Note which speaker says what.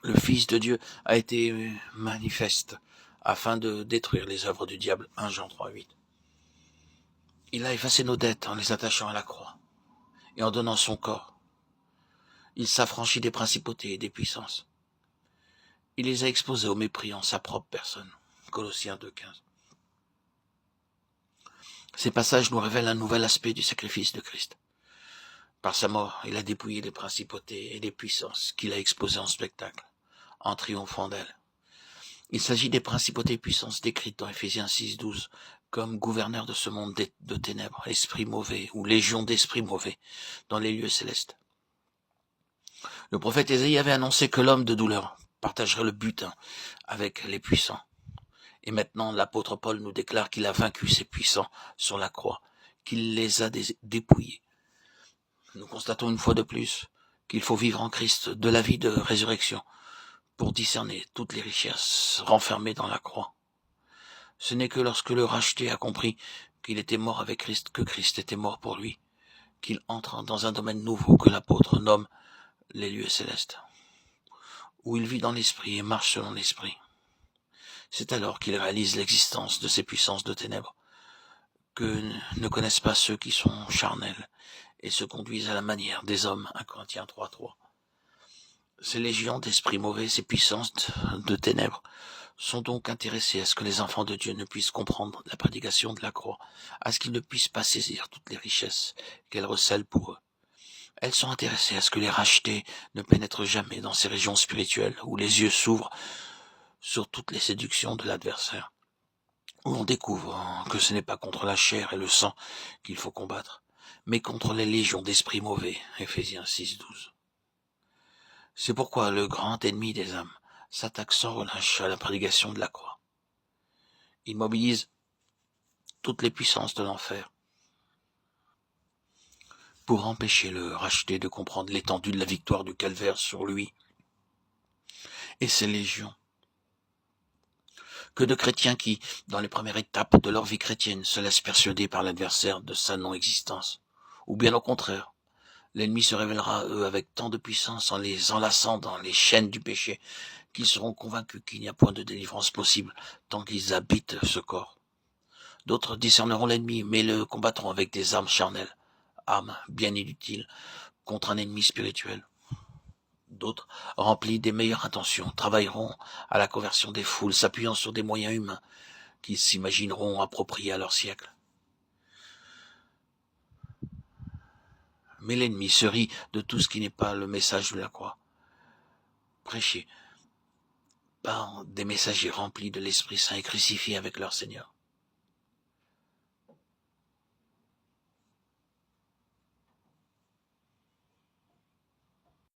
Speaker 1: Le Fils de Dieu a été manifeste afin de détruire les œuvres du diable. 1 Jean 3,8. Il a effacé nos dettes en les attachant à la croix et en donnant son corps. Il s'affranchit des principautés et des puissances. Il les a exposés au mépris en sa propre personne. Colossiens 2,15. Ces passages nous révèlent un nouvel aspect du sacrifice de Christ. Par sa mort, il a dépouillé les principautés et les puissances qu'il a exposées en spectacle, en triomphant d'elles. Il s'agit des principautés et puissances décrites dans Éphésiens 6,12 comme gouverneurs de ce monde de ténèbres, esprits mauvais ou légions d'esprits mauvais dans les lieux célestes. Le prophète Ésaïe avait annoncé que l'homme de douleur partagerait le butin avec les puissants. Et maintenant, l'apôtre Paul nous déclare qu'il a vaincu ces puissants sur la croix, qu'il les a dépouillés. Nous constatons une fois de plus qu'il faut vivre en Christ de la vie de résurrection pour discerner toutes les richesses renfermées dans la croix. Ce n'est que lorsque le racheté a compris qu'il était mort avec Christ, que Christ était mort pour lui, qu'il entre dans un domaine nouveau que l'apôtre nomme les lieux célestes, où il vit dans l'esprit et marche selon l'esprit. C'est alors qu'il réalise l'existence de ces puissances de ténèbres que ne connaissent pas ceux qui sont charnels et se conduisent à la manière des hommes. 1 Corinthiens 3,3. Ces légions d'esprits mauvais, ces puissances de ténèbres, sont donc intéressées à ce que les enfants de Dieu ne puissent comprendre la prédication de la croix, à ce qu'ils ne puissent pas saisir toutes les richesses qu'elle recèle pour eux. Elles sont intéressées à ce que les rachetés ne pénètrent jamais dans ces régions spirituelles où les yeux s'ouvrent sur toutes les séductions de l'adversaire, où l'on découvre que ce n'est pas contre la chair et le sang qu'il faut combattre, mais contre les légions d'esprits mauvais. Éphésiens 6,12. C'est pourquoi le grand ennemi des âmes s'attaque sans relâche à la prédication de la croix. Il mobilise toutes les puissances de l'enfer pour empêcher le racheté de comprendre l'étendue de la victoire du calvaire sur lui et ses légions. Que de chrétiens qui, dans les premières étapes de leur vie chrétienne, se laissent persuader par l'adversaire de sa non-existence. Ou bien au contraire, l'ennemi se révélera à eux avec tant de puissance en les enlaçant dans les chaînes du péché qu'ils seront convaincus qu'il n'y a point de délivrance possible tant qu'ils habitent ce corps. D'autres discerneront l'ennemi, mais le combattront avec des armes charnelles, armes bien inutiles contre un ennemi spirituel. D'autres, remplis des meilleures intentions, travailleront à la conversion des foules, s'appuyant sur des moyens humains qu'ils s'imagineront appropriés à leur siècle. Mais l'ennemi se rit de tout ce qui n'est pas le message de la croix, prêché par des messagers remplis de l'Esprit Saint et crucifiés avec leur Seigneur.